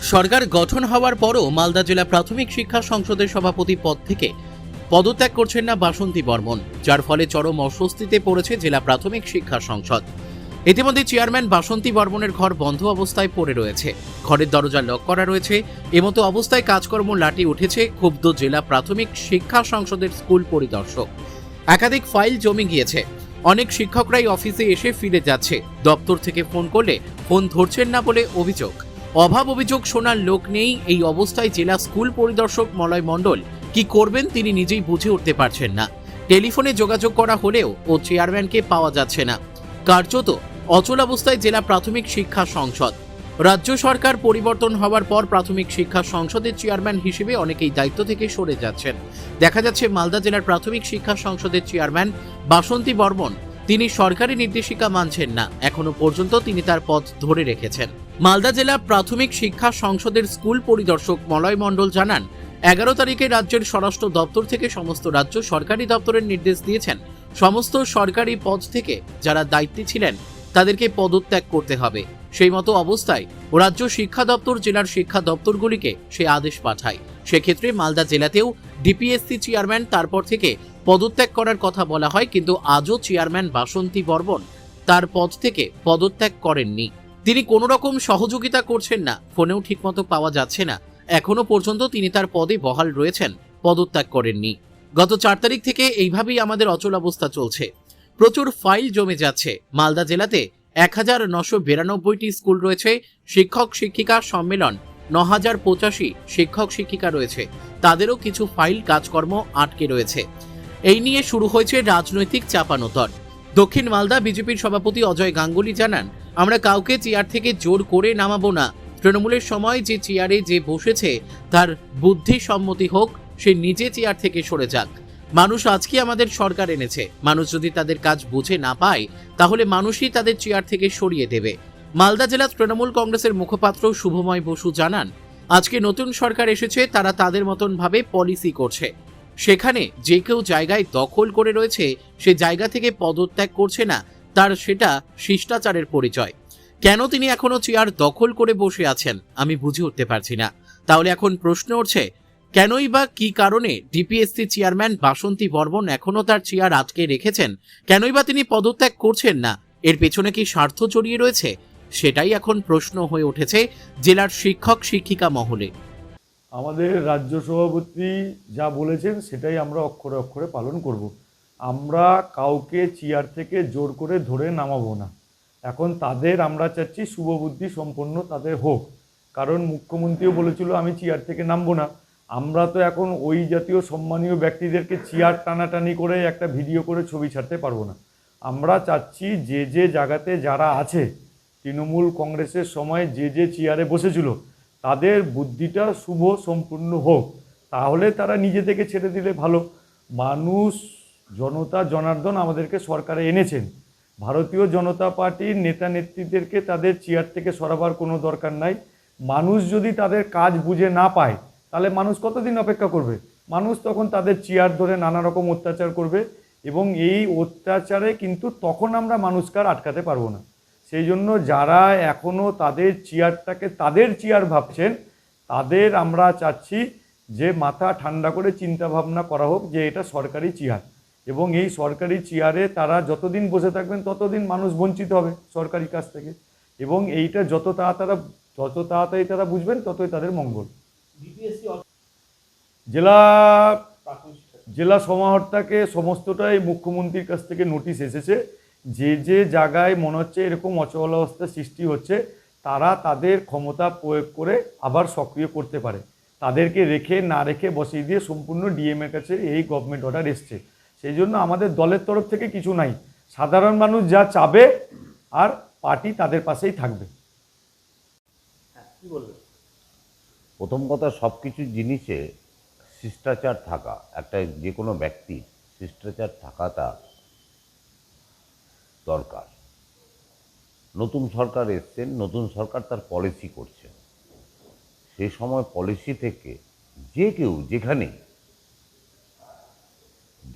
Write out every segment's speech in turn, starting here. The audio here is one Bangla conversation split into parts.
সরকার গঠন হওয়ার পরও মালদা জেলা প্রাথমিক শিক্ষা সংসদের সভাপতি পদ থেকে পদত্যাগ করছেন না বাসন্তী বর্মন, যার ফলে চরম অস্বস্তিতে পড়েছে জেলা প্রাথমিক শিক্ষা সংসদ। ইতিমধ্যে চেয়ারম্যান বাসন্তী বর্মনের ঘর বন্ধ অবস্থায় পড়ে রয়েছে, ঘরের দরজা লক করা রয়েছে। এমতো অবস্থায় কাজকর্ম লাটে উঠেছে ক্ষুব্ধ জেলা প্রাথমিক শিক্ষা সংসদের স্কুল পরিদর্শক। একাধিক ফাইল জমে গিয়েছে, অনেক শিক্ষকরাই অফিসে এসে ফিরে যাচ্ছে, দপ্তর থেকে ফোন করলে ফোন ধরছেন না বলে অভিযোগ। অভিযোগ শোনার লোক নেই। এই অবস্থায় জেলা স্কুল পরিদর্শক মলয় মণ্ডল কি করবেন তিনি নিজেই বুঝে উঠতে পারছেন না। টেলিফোনে যোগাযোগ করা হলেও চেয়ারম্যানকে পাওয়া যাচ্ছে না। কার্যত অচল অবস্থায় জেলা প্রাথমিক শিক্ষা সংসদ। রাজ্য সরকার পরিবর্তন হওয়ার পর প্রাথমিক শিক্ষা সংসদের চেয়ারম্যান হিসেবে অনেকেই দায়িত্ব থেকে সরে যাচ্ছেন। দেখা যাচ্ছে মালদা জেলার প্রাথমিক শিক্ষা সংসদের চেয়ারম্যান বাসন্তী বর্মন তিনি সরকারি নির্দেশিকা মানছেন না, এখনো পর্যন্ত তিনি তার পদ ধরে রেখেছেন। মালদা জেলা প্রাথমিক শিক্ষা সংসদের স্কুল পরিদর্শক মলয় মণ্ডল জানান, 11 তারিখে রাজ্যের স্বরাষ্ট্র দপ্তর থেকে সমস্ত রাজ্য সরকারি দপ্তরের নির্দেশ দিয়েছেন, সমস্ত সরকারি পদ থেকে যারা দায়িত্বে ছিলেন তাদেরকে পদত্যাগ করতে হবে। সেই মতো অবস্থায় রাজ্য শিক্ষা দপ্তর জেলার শিক্ষা দপ্তরগুলিকে সে আদেশ পাঠায়। সেক্ষেত্রে মালদা জেলাতেও ডিপিএসসি চেয়ারম্যান তারপর থেকে পদত্যাগ করার কথা বলা হয়, কিন্তু আজও চেয়ারম্যান বাসন্তী বর্মন তার পদ থেকে পদত্যাগ করেননি। তিনি কোনো রকম সহযোগিতা করছেন না, ফোনেও ঠিকমতো পাওয়া যাচ্ছে না। এখনো পর্যন্ত তিনি তার পদে বহাল রয়েছেন, পদত্যাগ করেননি। গত 4 তারিখ থেকে এইভাবেই আমাদের অচল অবস্থা চলছে। প্রচুর ফাইল জমে যাচ্ছে। মালদা জেলাতে 1992টি স্কুল রয়েছে, শিক্ষক শিক্ষিকা সম্মেলন 9085 শিক্ষক শিক্ষিকা রয়েছে, তাদেরও কিছু ফাইল কাজকর্ম আটকে রয়েছে। এই নিয়ে শুরু হয়েছে রাজনৈতিক চাপানোতর। দক্ষিণ মালদা বিজেপির সভাপতি অজয় গাঙ্গুলি জানান, আমরা কাউকে চেয়ার থেকে জোর করে নামাবো না। তৃণমূলের সময় যে চেয়ারে যে বসেছে তার বুদ্ধি সম্মতি হোক, সে নিজে চেয়ার থেকে সরে যাক। মানুষ আজকে আমাদের সরকার এনেছে, মানুষ যদি তাদের কাজ বুঝে না পায় তাহলে মানুষই তাদের চেয়ার থেকে সরিয়ে দেবে। মালদা জেলা তৃণমূল কংগ্রেসের মুখপাত্র শুভময় বসু জানান, আজকে নতুন সরকার এসেছে, তারা তাদের মতন ভাবে পলিসি করছে। সেখানে যে কেউ জায়গায় দখল করে রয়েছে সে জায়গা থেকে পদত্যাগ করছে না, তার সেটা শিষ্টাচারের পরিচয়। কেন তিনি এখনো চেয়ার দখল করে বসে আছেন আমি বুঝে উঠতে পারছি না। তাহলে এখন প্রশ্ন উঠছে, কেনই বা কি কারণে ডিপিএসসি চেয়ারম্যান বাসন্তী বর্মন এখনো তার চেয়ার আটকে রেখেছেন? কেনই বা তিনি পদত্যাগ করছেন না? এর পেছনে কি স্বার্থ জড়িয়ে রয়েছে? সেটাই এখন প্রশ্ন হয়ে উঠেছে জেলার শিক্ষক শিক্ষিকা মহলে। আমাদের রাজ্য সভাপতি যা বলেছেন সেটাই আমরা অক্ষরে অক্ষরে পালন করব। আমরা কাউকে চেয়ার থেকে জোর করে ধরে নামাবো না। এখন তাদের আমরা চাচ্ছি শুভবুদ্ধি সম্পন্ন তাদের হোক, কারণ মুখ্যমন্ত্রীও বলেছিল আমি চেয়ার থেকে নামবো না। আমরা তো এখন ওই জাতীয় সম্মানীয় ব্যক্তিদেরকে চেয়ার টানাটানি করে একটা ভিডিও করে ছবি ছাড়তে পারবো না। আমরা চাচ্ছি যে যে জায়গাতে যারা আছে, তৃণমূল কংগ্রেসের সময় যে যে চেয়ারে বসেছিল তাদের বুদ্ধিটা শুভ সম্পূর্ণ হোক, তাহলে তারা নিজে থেকে ছেড়ে দিলে ভালো। মানুষ জনতা জনার্দন আমাদেরকে সরকারে এনেছেন, ভারতীয় জনতা পার্টির নেতা নেত্রীদেরকে তাদের চেয়ার থেকে সরাবার কোনো দরকার নাই। মানুষ যদি তাদের কাজ বুঝে না পায় তাহলে মানুষ কতদিন অপেক্ষা করবে? মানুষ তখন তাদের চেয়ার ধরে নানা রকম অত্যাচার করবে, এবং এই অত্যাচারে কিন্তু তখন আমরা মানুষকে আর আটকাতে পারবো না। সেই জন্য যারা এখনও তাদের চেয়ারটাকে তাদের চেয়ার ভাবছেন তাদের আমরা চাচ্ছি যে মাথা ঠান্ডা করে চিন্তা ভাবনা করা হোক যে এটা সরকারি চেয়ার, এবং এই সরকারি চেয়ারে তারা যতদিন বসে থাকবেন ততদিন মানুষ বঞ্চিত হবে সরকারি কাজ থেকে, এবং এইটা যত তাড়াতাড়ি তারা বুঝবেন ততই তাদের মঙ্গল। জেলা সমাহর্তাকে সমস্তটাই মুখ্যমন্ত্রীর কাছ থেকে নোটিশ এসেছে। যে যে জায়গায় মনে হচ্ছে এরকম অচলাবস্থা সৃষ্টি হচ্ছে তারা তাদের ক্ষমতা প্রয়োগ করে আবার সক্রিয় করতে পারে। তাদেরকে রেখে না রেখে বসিয়ে দিয়ে সম্পূর্ণ ডিএমের কাছে এই গভর্নমেন্ট অর্ডার এসছে। সেই জন্য আমাদের দলের তরফ থেকে কিছু নাই, সাধারণ মানুষ যা চাবে আর পার্টি তাদের পাশেই থাকবে। প্রথম কথা, সব কিছু জিনিসে শিষ্টাচার থাকা, একটা যে কোনো ব্যক্তির শিষ্টাচার থাকাটা দরকার। নতুন সরকার এসছেন, নতুন সরকার তার পলিসি করছে, সেই সময় পলিসি থেকে যে কেউ যেখানে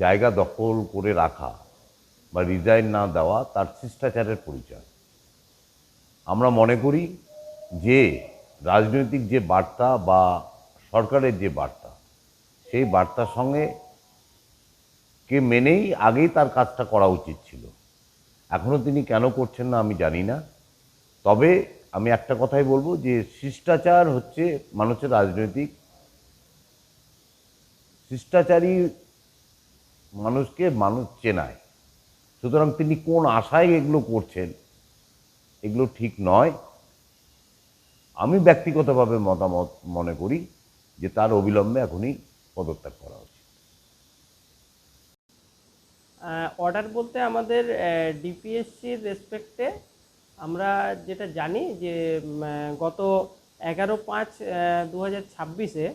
জায়গা দখল করে রাখা বা রিজাইন না দেওয়া তার শিষ্টাচারের পরিচয়। আমরা মনে করি যে রাজনৈতিক যে বার্তা বা সরকারের যে বার্তা, সেই বার্তার সঙ্গে কে মেনেই আগেই তার কাজটা করা উচিত ছিল। এখনও তিনি কেন করছেন না আমি জানি না। তবে আমি একটা কথাই বলবো যে শিষ্টাচার হচ্ছে মানুষের রাজনৈতিক, শিষ্টাচারী মানুষকে মানুষ চেনায়। সুতরাং তিনি কোন আশায় এগুলো করছেন, এগুলো ঠিক নয়। আমি ব্যক্তিগতভাবে মতামত মনে করি যে তার অবিলম্বে এখনই পদত্যাগ করা উচিত। অর্ডার বলতে আমাদের ডিপিএসসির রেসপেক্টে আমরা যেটা জানি যে গত 11/5/2026-এ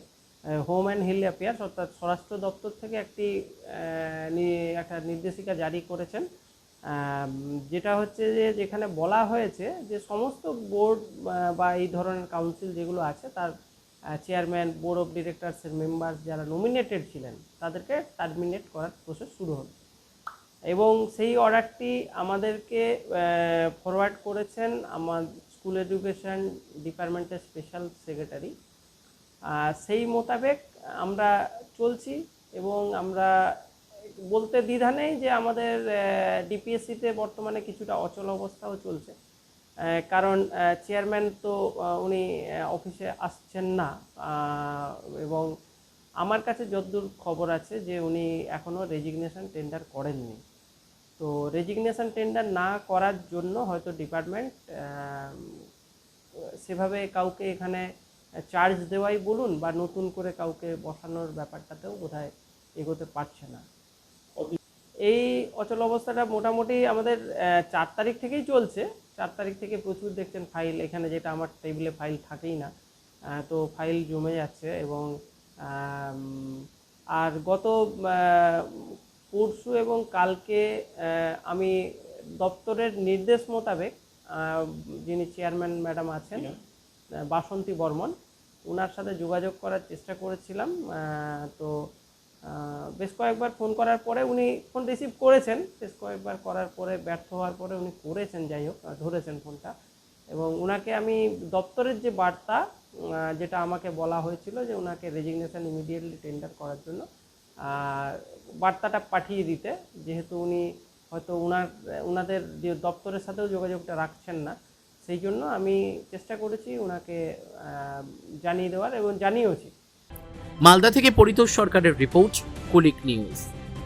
হোম অ্যান্ড হিল অ্যাফেয়ার্স অর্থাৎ স্বরাষ্ট্র দপ্তর থেকে একটা নির্দেশিকা জারি করেছেন, যেটা হচ্ছে যে যেখানে বলা হয়েছে যে সমস্ত বোর্ড বা এই ধরনের কাউন্সিল যেগুলো আছে তার চেয়ারম্যান, বোর্ড অফ ডিরেক্টরসের মেম্বার যারা নমিনেটেড ছিলেন তাদেরকে টার্মিনেট করার প্রসেস শুরু হলো এবং সেই অর্ডারটি আমাদেরকে ফরওয়ার্ড করেছেন আমার স্কুল এডুকেশন ডিপার্টমেন্টের স্পেশাল সেক্রেটারি। সেই মোতাবেক আমরা চলছি এবং আমরা বলতে দ্বিধা নেই যে আমাদের ডিপিএসসিতে বর্তমানে কিছুটা অচল অবস্থাও চলছে, কারণ চেয়ারম্যান তো উনি অফিসে আসছেন না এবং আমার কাছে যতদূর খবর আছে যে উনি এখনও রেজিগনেশন টেন্ডার করেননি। তো রেজিগনেশন টেন্ডার না করার জন্য হয়তো ডিপার্টমেন্ট সেভাবে কাউকে এখানে চার্জ দেওয়াই বলুন বা নতুন করে কাউকে বসানোর ব্যাপারটাতেও বোধহয় এগোতে পারছে না। এই অচল অবস্থাটা মোটামুটি আমাদের 4 তারিখ থেকেই চলছে। 4 তারিখ থেকে প্রচুর দেখছেন ফাইল, এখানে যেটা আমার টেবিলে ফাইল থাকেই না, তো ফাইল জমে যাচ্ছে এবং আর গত পরশু এবং কালকে আমি দপ্তরের নির্দেশ মোতাবেক যিনি চেয়ারম্যান ম্যাডাম আছেন বাসন্তী বর্মন, ওনার সাথে যোগাযোগ করার চেষ্টা করেছিলাম। তো বেশ কয়েকবার ফোন করার পরে উনি ফোন রিসিভ করেছেন, বেশ কয়েকবার করার পরে ব্যর্থ হওয়ার পরে উনি করেছেন, যাই হোক ধরেছেন ফোনটা, এবং ওনাকে আমি দপ্তরের যে বার্তা যেটা আমাকে বলা হয়েছিল যে ওনাকে রেজিগনেশন ইমিডিয়েটলি টেন্ডার করার জন্য বার্তাটা পাঠিয়ে দিতে, যেহেতু উনি হয়তো ওনাদের যে দপ্তরের সাথেও যোগাযোগটা রাখছেন না, সেই জন্য আমি চেষ্টা করেছি ওনাকে জানিয়ে দেওয়ার এবং জানিয়েওছি। মালদা থেকে পরিতোষ সরকারের রিপোর্ট, কুলিক নিউজ।